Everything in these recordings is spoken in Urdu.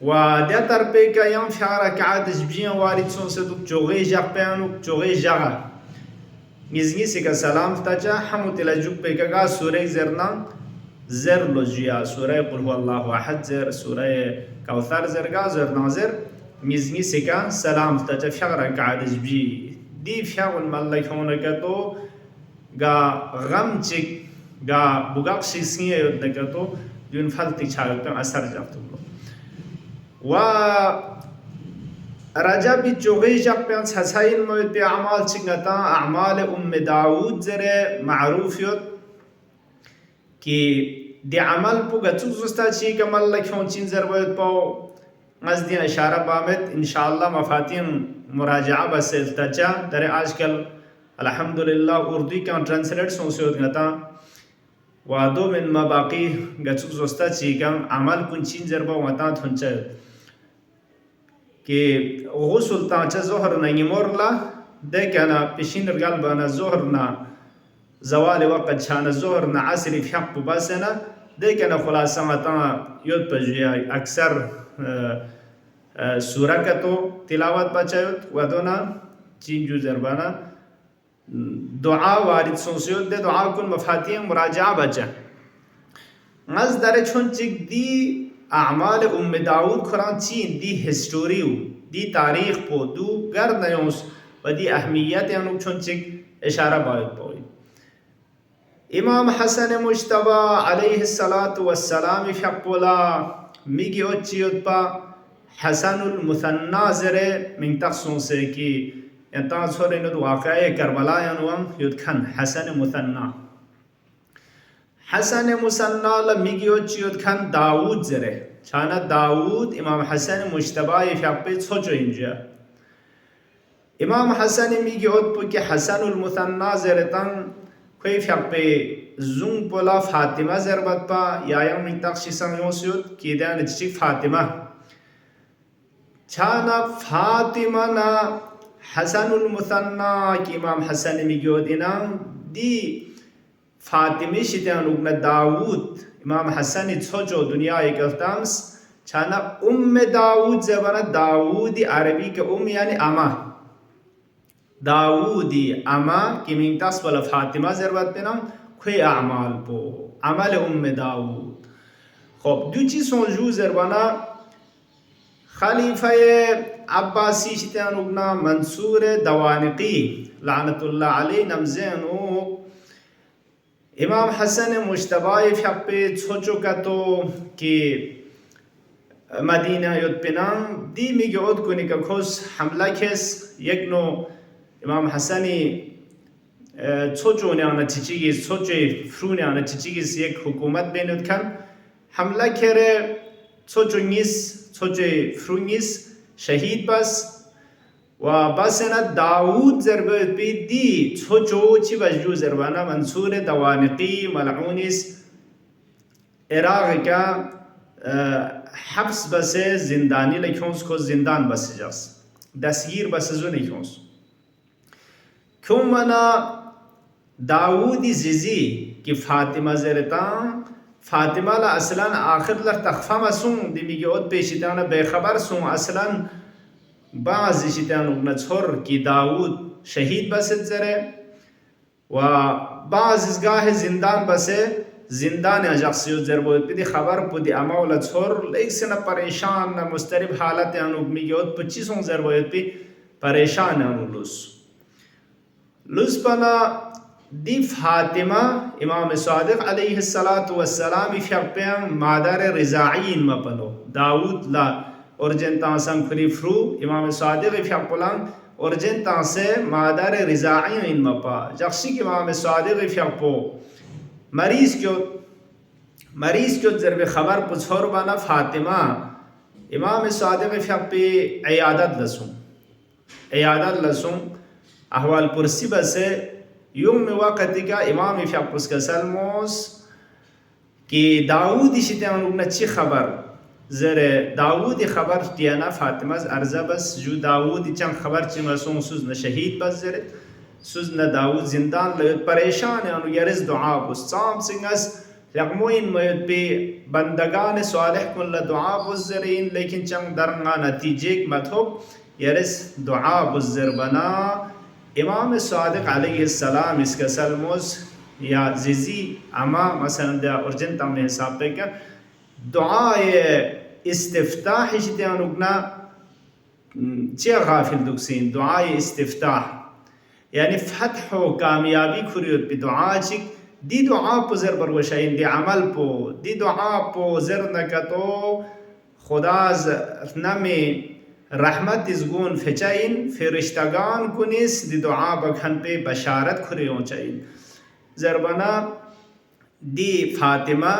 ودي تربيك يوم فعرك عاد جبجين وارد سون سدوك جوغي جاقبيانوك جوغي جاغا نزني سيكا سلام تاجا حمو تلاجوك بيكا غا سورة زرنا زر لجيا سورة قل هو الله أحد زر سورة كوثر زر غا زر نازر نزني سيكا سلام تاجا فعرك عاد جبجي دي فعل ملك هونكتو غا غم چك غا بغاق شيسنية يدنكتو دون فلتك شاگلتن أثر جافتو و رجب چوغي جب بيان حسين موت بي أعمال چنگتا أعمال داود زره معروف يد كي دي عمل بوغا توزستا چي كمال لكيون چين زر بيت باو مزدين اشارة بامت انشاءالله مفاتين مراجعة بس التجا در آجکل الحمدلله اردوی كان ترانسليت سون سيود غتا وادو من ما باقي گچوزستا چي كم عمل كون چين زر باو غتا تونچه که غسل تا ظهر نگیمورلا دکنا پیشین رجال بنا ظهرنا زوال وقت شان ظهرنا عصر في حق باسنا دکنا خلاصه متا یود پجوی اکثر سوره کتو تلاوت بچایت و دونا چین جو زربانا دعا وارد سونسیوت ده دعا کن مفاتیح مراجعه بچه از در چون چک دی اعمال داود قرآن چین دی هستوریو دی تاریخ پو دو گرد نیونس و دی اهمیت یعنی چون چک اشاره باید باید امام حسن مجتبی علیه السلام فقولا میگی اوچیوت پا حسن المثنى زره من تقصون سيكي انتا صور انو واقعي كربلا ينوام يدخن حسن مثنى لميگيو چي يدخن داود زره چانا داود امام حسن مجتبى يفعبه صوچو انجا امام حسن ميگيو پو که حسن المثنى زره تن کوئی فعبه زون پولا فاطمه زربت پا یا من تقشي سميوسيوت كيدان چي فاطمه چانا فاطمه نا حسن المثنى کی امام حسن میگوید اینام دی فاطمه شیدن ابن داود امام حسن چوجو دنیای گفتمس چانا داود زبان داودی عربی که یعنی اما داودی اما کی منتصب ولا فاطمه ضربت بنام کوئی اعمال بو عمل داود خب دو چیز سونجو زربانا خلیفه عباسی شتان ابن منصور دوانقی لعنت الله علیه نمزینو امام حسن مجتبی فقه چوچو کتو که مدینه یود پنام دی میگه اود کنی که کس حمله کس یک نو امام حسنی چوچو نیانه چیچیگیز چوچو فرو نیانه چیچیگیز یک حکومت بینود کن حمله کره چوچو نیست چوچو فرو نیست شهید بس و بسنا داود ضربت بی دی چوچو چی بجو زربانا منصور دوانقی ملعونیس عراق کا حبس بس زندانی لکھونس کو زندان بس جاس دستگیر بس زو نکھونس کیوں منا داودی زیزی کی فاطمه زرتان فاطمه لا اصلا آخر لر تخفم سون دی میگه اد پیشیدان بخبر سون اصلا بعضی شیطان ابن چور کی داود شهید بسد زره و بعض از گاه زندان بسه زندان اجاقسیو زر بود بدی خبر بودی اما ولا چور لیکن پریشان نه مسترب حالت انو میگه اد 25 زر بود بی پریشان انو لوس پنا دی فاطمه امام صادق علیه السلام فیقپیان مادر رضاعین مپلو داود لا اورجن تانسان کری فرو امام صادق فیقپلان اورجن تانسه مادر رضاعین مپا جخشی که امام صادق فیقپو مریض کیو ضرب خبر پچھور بانا فاطمه امام صادق فیقپی عیادت لسون احوال پرسی بسه یوم وقتی که امام فیقپس که سلموس که داودی شیطان ابن چی خبر زر داودی خبر دیانا فاطمه از ارزه بس جو داودی چند خبر چی مسون سوز نه شهید بس زر سوز نه داود زندان لیت پریشان انو یرز دعا بس سام سنگس رقموین میت بی بندگان صالح کن لدعا بس زرین لیکن چند درنگا نتیجه مطلب یرز دعا بس زر بنا امام صادق علیه السلام اس کا سلموز یا زیزی اما مثلا دا ارجن تام حساب پہ کیا دعای استفتاح شتیان اگنا چی غافل دکسین دعای استفتاح یعنی فتح و کامیابی کریوت پی دعا چک دی دعا پو زر بروشاین دی عمل پو دی دعا پو زر نکتو خدا نمی رحمت ازگون فچاین فرشتگان کنیس دی دعا بکھن پہ بشارت کریوں چاین زربنا دی فاطمه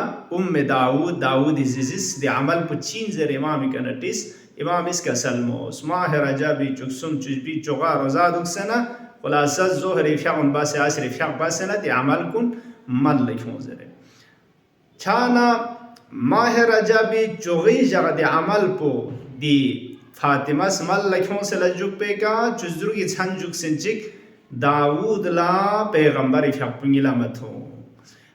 داود زیزیس دی عمل پو چین زر امامی کنٹیس امام اس کا سلموس ماہ رجابی چکسم چجبی چغا رضا دکسنا خلاصہ ظہر فیعن باس عصر فیعن باسنا دی عمل کن مل لکھون زر چھانا ماہ رجابی چغی جغ دی عمل پو دی فاطمة اسمال لكون سلجوك بيكا جزدروكي تحنجوك سنجيك داود لا پیغمبر فيقبنجي لامتو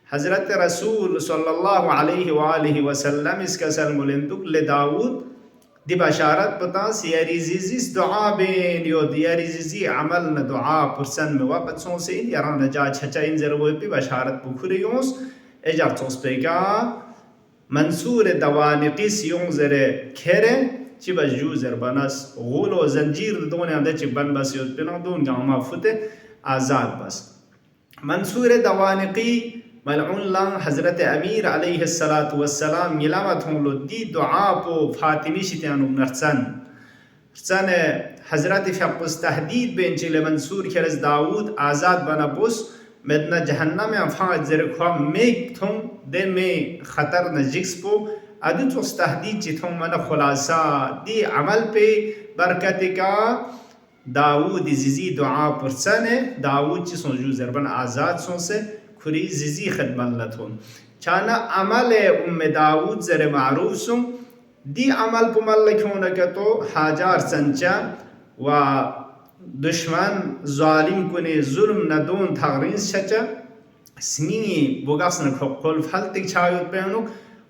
حضرت رسول صلى الله عليه وآله وسلم اسكا سلمولندوك لداود دي بشارت بتاس ياريزيزيس دعا بين يود ياريزيزي عملنا دعا برسن موقت سونسين يرانا جا چچا زربوي بي بشارت بخوريونس اجاب توس بيكا منصور دوانقي سيون زره كره چی بس جو زربانس غول و زنجیر دونه انده چی بن بس یود پینا دون گاما فته آزاد بس منصور دوانقی ملعون لان حضرت امیر علیه السلام یلامت هم لو دی دعا پو فاطمی شتیانو نرسن حضرت فقس تهدید بین چی لمنصور کرز داود آزاد بنا بس مدنا جهنم افاق زرکوا میک تم ده می خطر نجیکس پو ادو تو تهدید چی تم من خلاصا دی عمل پی برکت کا داود زیزی دعا پرسنه داود چی سنجو زربن آزاد سنسه کری زیزی خدمت لتون چانا عمل داود زر معروف سن دی عمل پو ملکونه که تو حاجار سنچا و دشمن ظالم کنه ظلم ندون تغرینس شچا سنی بوگاسن کل فلتک چایوت پهنو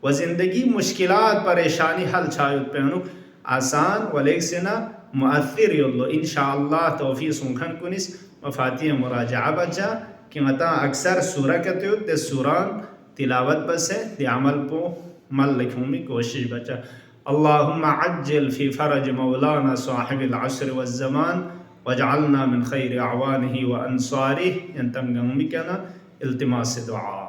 و زندگی مشکلات پریشانی حل چایوت پهنو آسان ولیک سنا مؤثر یالله انشاءالله توفیق سنخن کنیس مفاتیح مراجعه بجا کہ متا اکثر سورہ کہتے ہو تے سوران تلاوت بس ہے تے عمل پو مل لکھوں میں کوشش بچا اللهم عجل في فرج مولانا صاحب العصر والزمان واجعلنا من خير أعوانه وأنصاره ينتمي بنا التماس دعاء